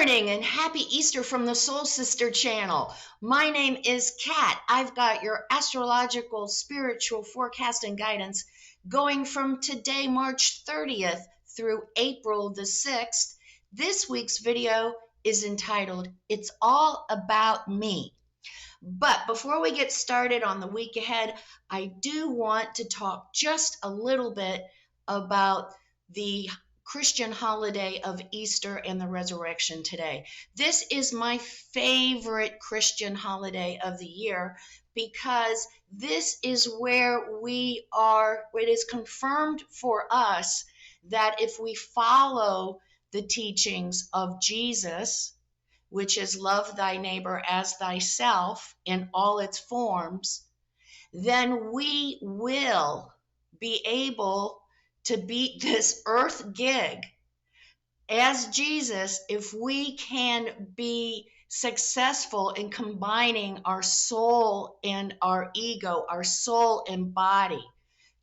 morning and happy Easter from the Soul Sister channel. My name is Kat. I've got your astrological spiritual forecast and guidance going from today, March 30th through April the 6th. This week's video is entitled, It's All About Me. But before we get started on the week ahead, I do want to talk just a little bit about the Christian holiday of Easter and the resurrection today. This is my favorite Christian holiday of the year because this is where we are, it is confirmed for us that if we follow the teachings of Jesus, which is love thy neighbor as thyself in all its forms, then we will be able to beat this earth gig as Jesus if we can be successful in combining our soul and our ego, our soul and body,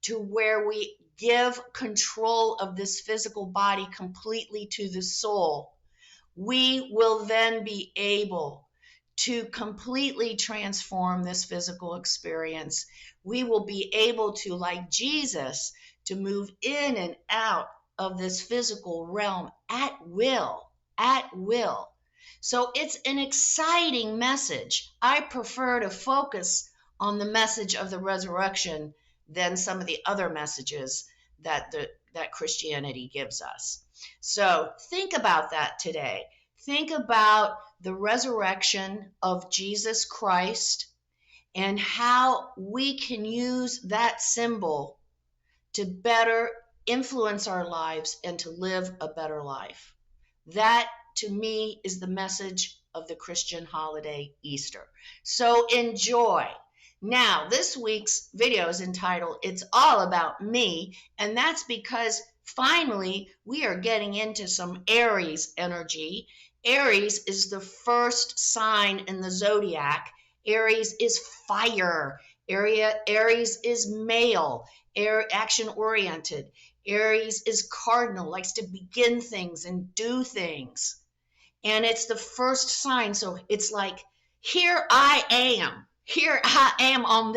to where we give control of this physical body completely to the soul. We will then be able to completely transform this physical experience. We will be able to, like Jesus, to move in and out of this physical realm at will. So it's an exciting message. I prefer to focus on the message of the resurrection than some of the other messages that Christianity gives us. So think about that today. Think about the resurrection of Jesus Christ and how we can use that symbol to better influence our lives and to live a better life. That, to me, is the message of the Christian holiday, Easter. So enjoy. Now, this week's video is entitled, It's All About Me, and that's because finally we are getting into some Aries energy. Aries is the first sign in the zodiac. Aries is fire. Aries is male, action-oriented. Aries is cardinal, likes to begin things and do things. And it's the first sign, so it's like, here I am. Here I am on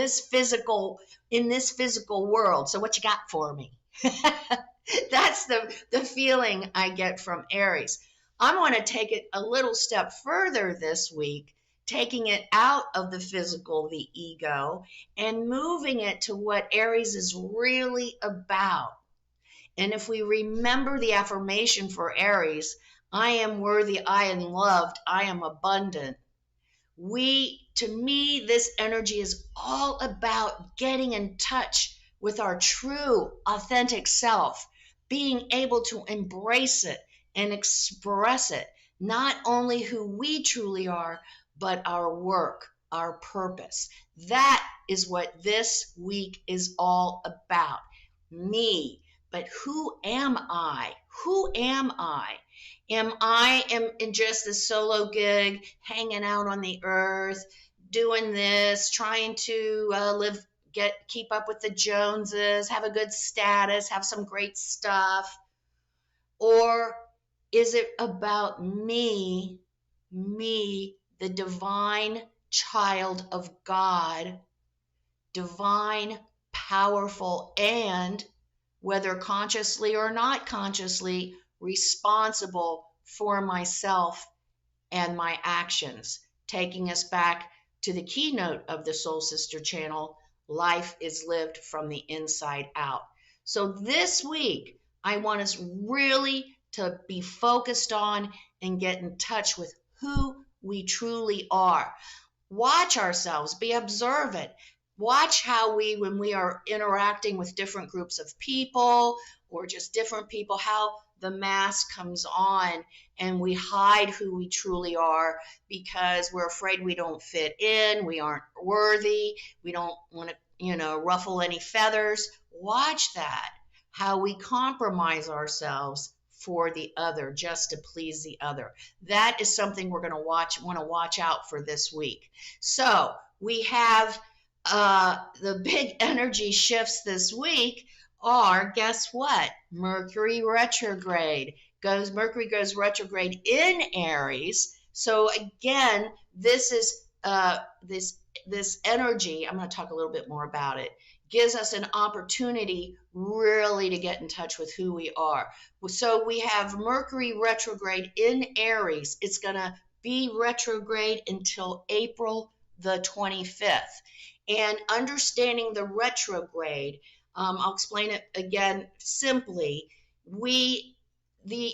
in this physical world. So what you got for me? That's the feeling I get from Aries. I want to take it a little step further this week, taking it out of the physical, the ego, and moving it to what Aries is really about. And if we remember the affirmation for Aries, I am worthy, I am loved, I am abundant. To me, this energy is all about getting in touch with our true, authentic self, being able to embrace it and express it, not only who we truly are, but our work, our purpose. That is what this week is all about. Me. But who am I? Who am I? Am I in just a solo gig, hanging out on the earth, doing this, trying to keep up with the Joneses, have a good status, have some great stuff? Or is it about me, the divine child of God, divine, powerful, and whether consciously or not consciously, responsible for myself and my actions, taking us back to the keynote of the Soul Sister channel, life is lived from the inside out. So this week, I want us really to be focused on and get in touch with who we truly are. Watch ourselves, be observant. Watch how when we are interacting with different groups of people or just different people, how the mask comes on and we hide who we truly are because we're afraid we don't fit in, we aren't worthy, we don't want to, ruffle any feathers. Watch that, how we compromise ourselves for the other, just to please the other. That is something we're going to want to watch out for this week. So we have the big energy shifts this week are, guess what? Mercury Retrograde Mercury goes retrograde in Aries. So again, this is this energy. I'm going to talk a little bit more about it. Gives us an opportunity really to get in touch with who we are. So we have Mercury retrograde in Aries. It's going to be retrograde until April the 25th. And understanding the retrograde, I'll explain it again simply. The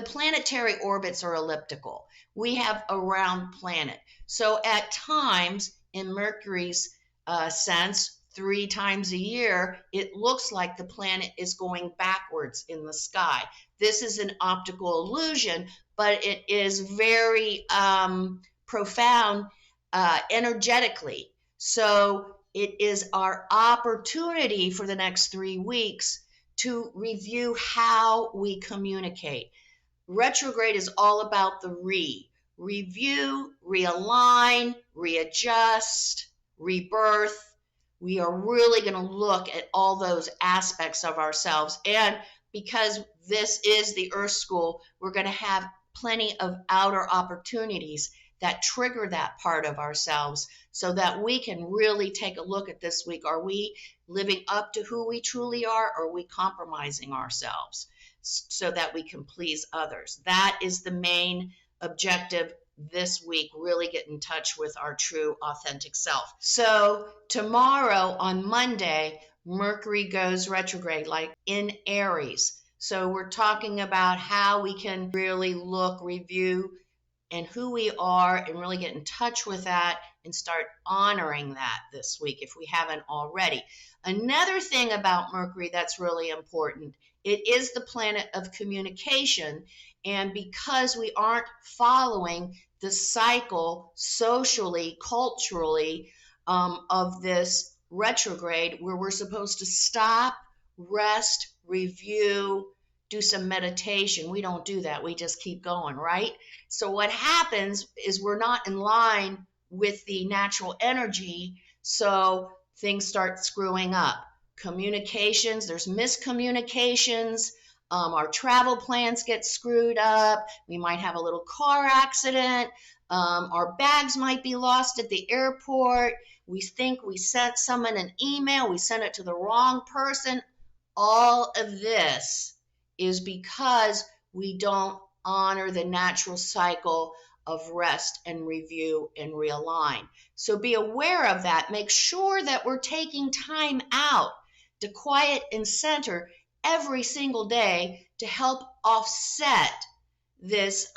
planetary orbits are elliptical. We have a round planet. So at times, in Mercury's sense, 3 times a year, it looks like the planet is going backwards in the sky. This is an optical illusion, but it is very profound energetically. So it is our opportunity for the next 3 weeks to review how we communicate. Retrograde is all about the review, realign, readjust, rebirth. We are really going to look at all those aspects of ourselves. And because this is the Earth School, we're going to have plenty of outer opportunities that trigger that part of ourselves so that we can really take a look at this week. Are we living up to who we truly are, or are we compromising ourselves so that we can please others? That is the main objective this week, really get in touch with our true authentic self. So tomorrow on Monday, Mercury goes retrograde, like in Aries. So we're talking about how we can really look, review, and who we are, and really get in touch with that and start honoring that this week if we haven't already. Another thing about Mercury that's really important, it is the planet of communication. And because we aren't following the cycle socially, culturally, of this retrograde, where we're supposed to stop, rest, review, do some meditation. We don't do that. We just keep going, right? So what happens is we're not in line with the natural energy, so things start screwing up. Communications, there's miscommunications. Our travel plans get screwed up. We might have a little car accident. Our bags might be lost at the airport. We think we sent someone an email. We sent it to the wrong person. All of this is because we don't honor the natural cycle of rest and review and realign. So be aware of that. Make sure that we're taking time out to quiet and center every single day to help offset this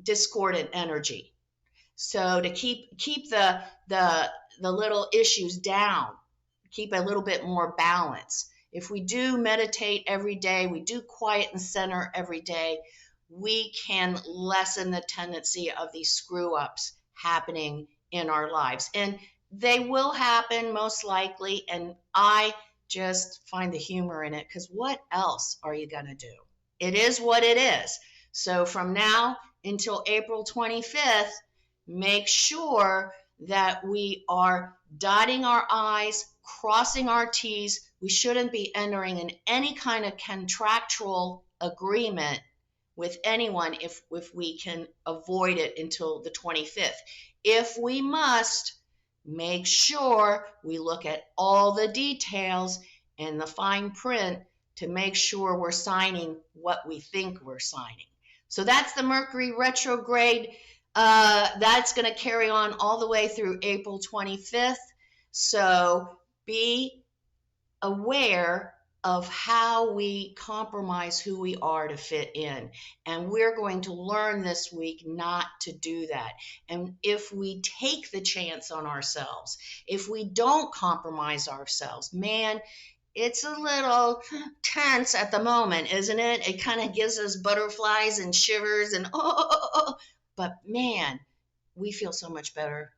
discordant energy. So to keep the little issues down, keep a little bit more balance. If we do meditate every day, we do quiet and center every day, we can lessen the tendency of these screw ups happening in our lives. And they will happen most likely. And I just find the humor in it, because what else are you going to do? It is what it is. So from now until April 25th, make sure that we are dotting our I's, crossing our T's. We shouldn't be entering in any kind of contractual agreement with anyone if we can avoid it until the 25th. If we must, make sure we look at all the details and the fine print to make sure we're signing what we think we're signing. So that's the Mercury retrograde. That's going to carry on all the way through April 25th. So be aware of how we compromise who we are to fit in. And we're going to learn this week not to do that. And if we take the chance on ourselves, if we don't compromise ourselves, man, it's a little tense at the moment, isn't it? It kind of gives us butterflies and shivers and but man, we feel so much better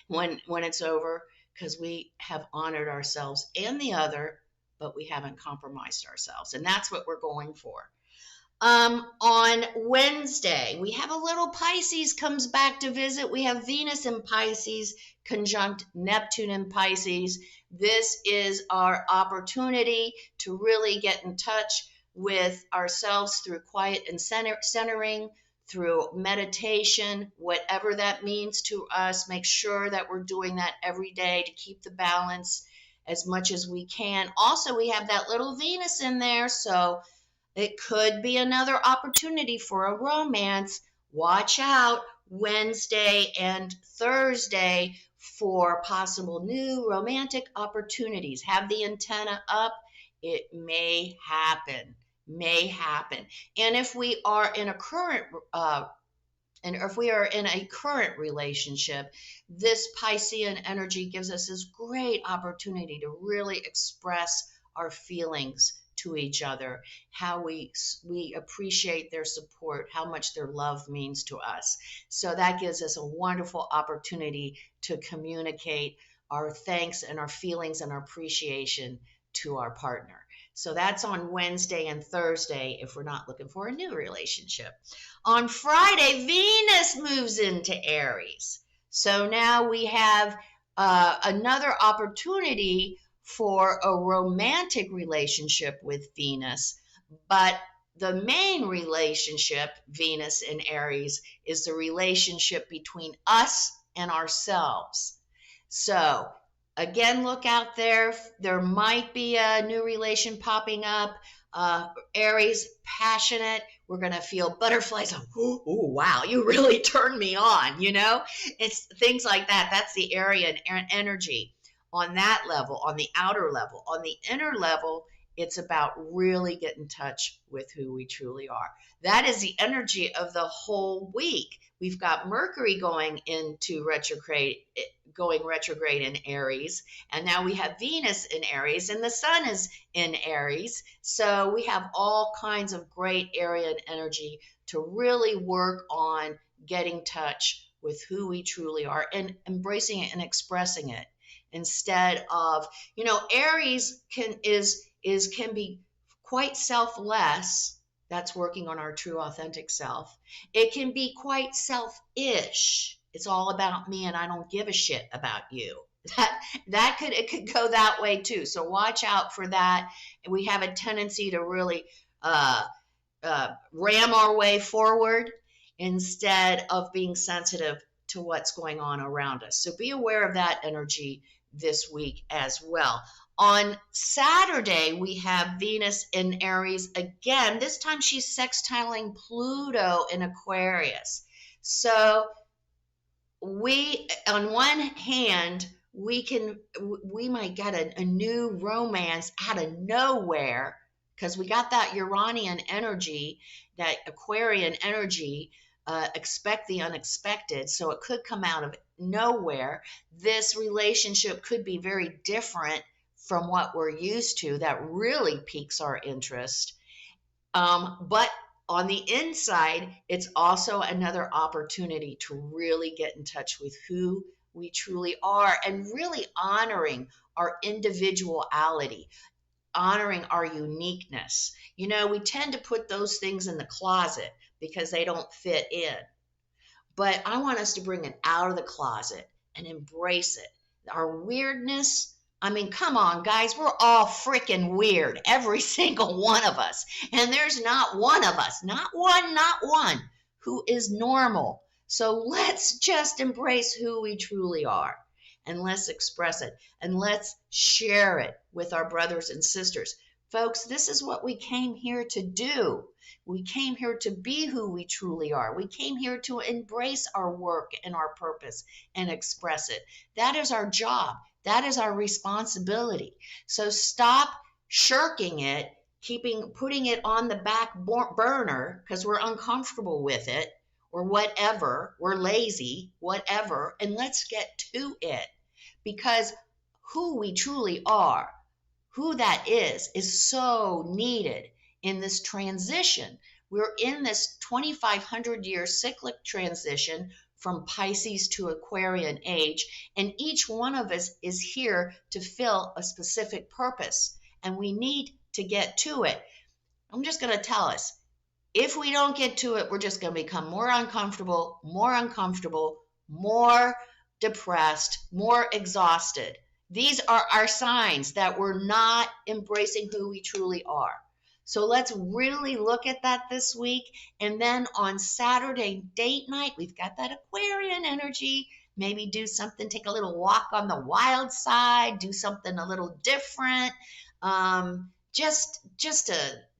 when it's over, because we have honored ourselves and the other, but we haven't compromised ourselves. And that's what we're going for. On Wednesday, we have a little Pisces comes back to visit. We have Venus in Pisces conjunct Neptune in Pisces. This is our opportunity to really get in touch with ourselves through quiet and centering, through meditation, whatever that means to us. Make sure that we're doing that every day to keep the balance as much as we can. Also, we have that little Venus in there, so it could be another opportunity for a romance. Watch out Wednesday and Thursday for possible new romantic opportunities. Have the antenna up. It may happen. May happen. And if we are in a current relationship, this Piscean energy gives us this great opportunity to really express our feelings to each other, how we appreciate their support, how much their love means to us. So that gives us a wonderful opportunity to communicate our thanks and our feelings and our appreciation to our partner. So that's on Wednesday and Thursday if we're not looking for a new relationship. On Friday, Venus moves into Aries. So now we have another opportunity for a romantic relationship with Venus, but the main relationship, Venus in Aries, is the relationship between us and ourselves. So again, look out there. There might be a new relation popping up. Aries, passionate. We're going to feel butterflies. Oh, wow, you really turned me on, It's things like that. That's the Arian energy on that level, on the outer level. On the inner level, it's about really getting in touch with who we truly are. That is the energy of the whole week. We've got Mercury going retrograde in Aries, and now we have Venus in Aries, and the Sun is in Aries. So we have all kinds of great Arian energy to really work on getting in touch with who we truly are and embracing it and expressing it. Instead of, Aries can be quite selfless. That's working on our true authentic self. It can be quite selfish. It's all about me and I don't give a shit about you. It could go that way too. So watch out for that. And we have a tendency to really ram our way forward instead of being sensitive to what's going on around us. So be aware of that energy this week as well. On Saturday, we have Venus in Aries again. This time she's sextiling Pluto in Aquarius. So we, on one hand, we might get a new romance out of nowhere because we got that Uranian energy, that Aquarian energy. Expect the unexpected. So it could come out of nowhere. This relationship could be very different from what we're used to. That really piques our interest. But on the inside, it's also another opportunity to really get in touch with who we truly are and really honoring our individuality, honoring our uniqueness. We tend to put those things in the closet because they don't fit in. But I want us to bring it out of the closet and embrace it. Our weirdness, come on, guys, we're all freaking weird, every single one of us. And there's not one of us, not one, who is normal. So let's just embrace who we truly are. And let's express it. And let's share it with our brothers and sisters. Folks, this is what we came here to do. We came here to be who we truly are. We came here to embrace our work and our purpose and express it. That is our job. That is our responsibility. So stop shirking it, putting it on the back burner because we're uncomfortable with it or whatever. We're lazy, whatever, and let's get to it. Because who we truly are, who that is so needed in this transition. We're in this 2,500-year cyclic transition from Pisces to Aquarian age, and each one of us is here to fill a specific purpose, and we need to get to it. I'm just going to tell us, If we don't get to it, we're just going to become more uncomfortable, more depressed, more exhausted. These are our signs that we're not embracing who we truly are. So let's really look at that this week. And then on Saturday date night, we've got that Aquarian energy. Maybe do something, take a little walk on the wild side, do something a little different, just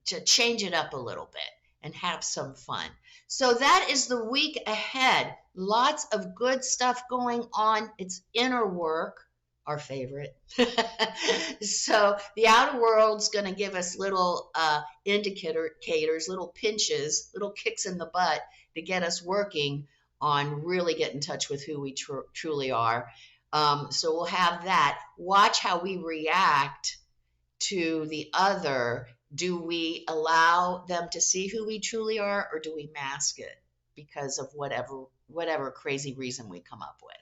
to change it up a little bit and have some fun. So that is the week ahead. Lots of good stuff going on. It's inner work, our favorite. So the outer world's going to give us little indicators, little pinches, little kicks in the butt to get us working on really get in touch with who we truly are. So we'll have that. Watch how we react to the other. Do we allow them to see who we truly are, or do we mask it because of whatever crazy reason we come up with?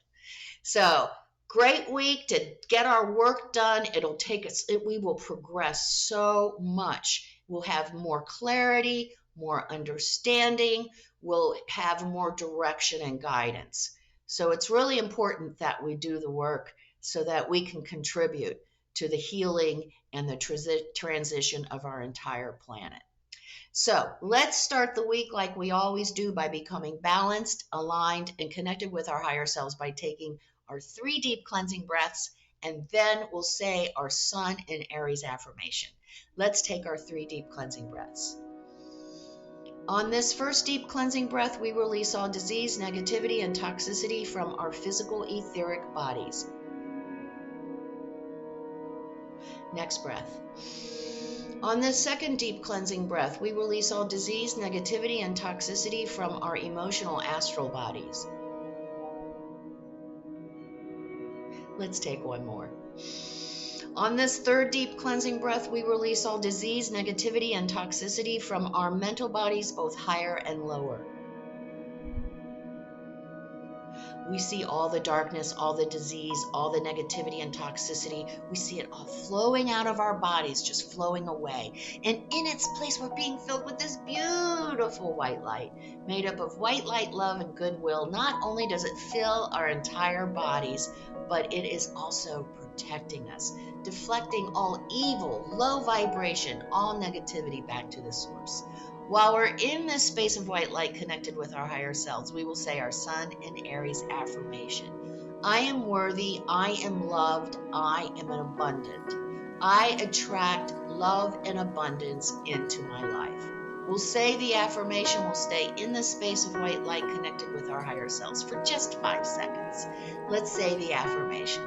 So great week to get our work done. It'll take us, we will progress so much. We'll have more clarity, more understanding. We'll have more direction and guidance. So it's really important that we do the work so that we can contribute to the healing and the transition of our entire planet. So let's start the week like we always do by becoming balanced, aligned, and connected with our higher selves by taking our 3 deep cleansing breaths, and then we'll say our Sun in Aries affirmation. Let's take our 3 deep cleansing breaths. On this first deep cleansing breath, we release all disease, negativity, and toxicity from our physical etheric bodies. Next breath. On this second deep cleansing breath, we release all disease, negativity, and toxicity from our emotional astral bodies. Let's take one more. On this third deep cleansing breath, we release all disease, negativity, and toxicity from our mental bodies, both higher and lower. We see all the darkness, all the disease, all the negativity and toxicity. We see it all flowing out of our bodies, just flowing away. And in its place, we're being filled with this beautiful white light, made up of white light, love, and goodwill. Not only does it fill our entire bodies, but it is also protecting us, deflecting all evil, low vibration, all negativity back to the source. While we're in this space of white light connected with our higher selves, we will say our Sun in Aries affirmation. I am worthy, I am loved, I am abundant. I attract love and abundance into my life. We'll say the affirmation, we'll stay in the space of white light connected with our higher selves for just 5 seconds. Let's say the affirmation.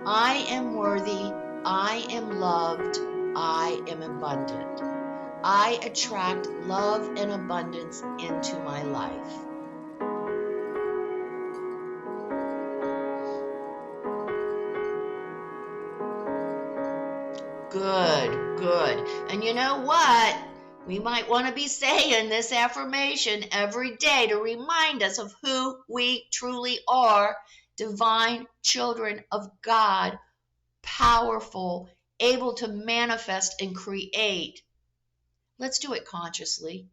I am worthy, I am loved, I am abundant. I attract love and abundance into my life. Good, good. And you know what? We might want to be saying this affirmation every day to remind us of who we truly are. Divine children of God, powerful, able to manifest and create. Let's do it consciously.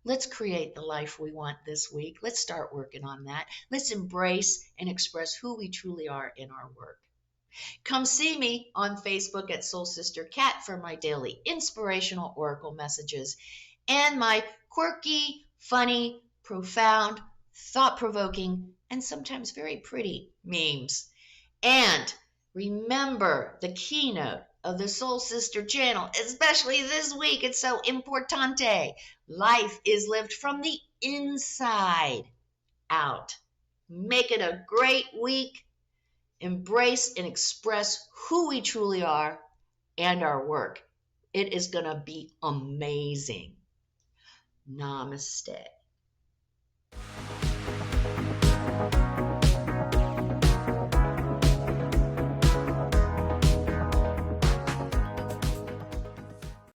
Let's create the life we want this week. Let's start working on that. Let's embrace and express who we truly are in our work. Come see me on Facebook at Soul Sister Cat for my daily inspirational oracle messages and my quirky, funny, profound, thought-provoking, and sometimes very pretty memes. And remember the keynote of the Soul Sister channel, especially this week. It's so importante. Life is lived from the inside out. Make it a great week. Embrace and express who we truly are and our work. It is going to be amazing. Namaste.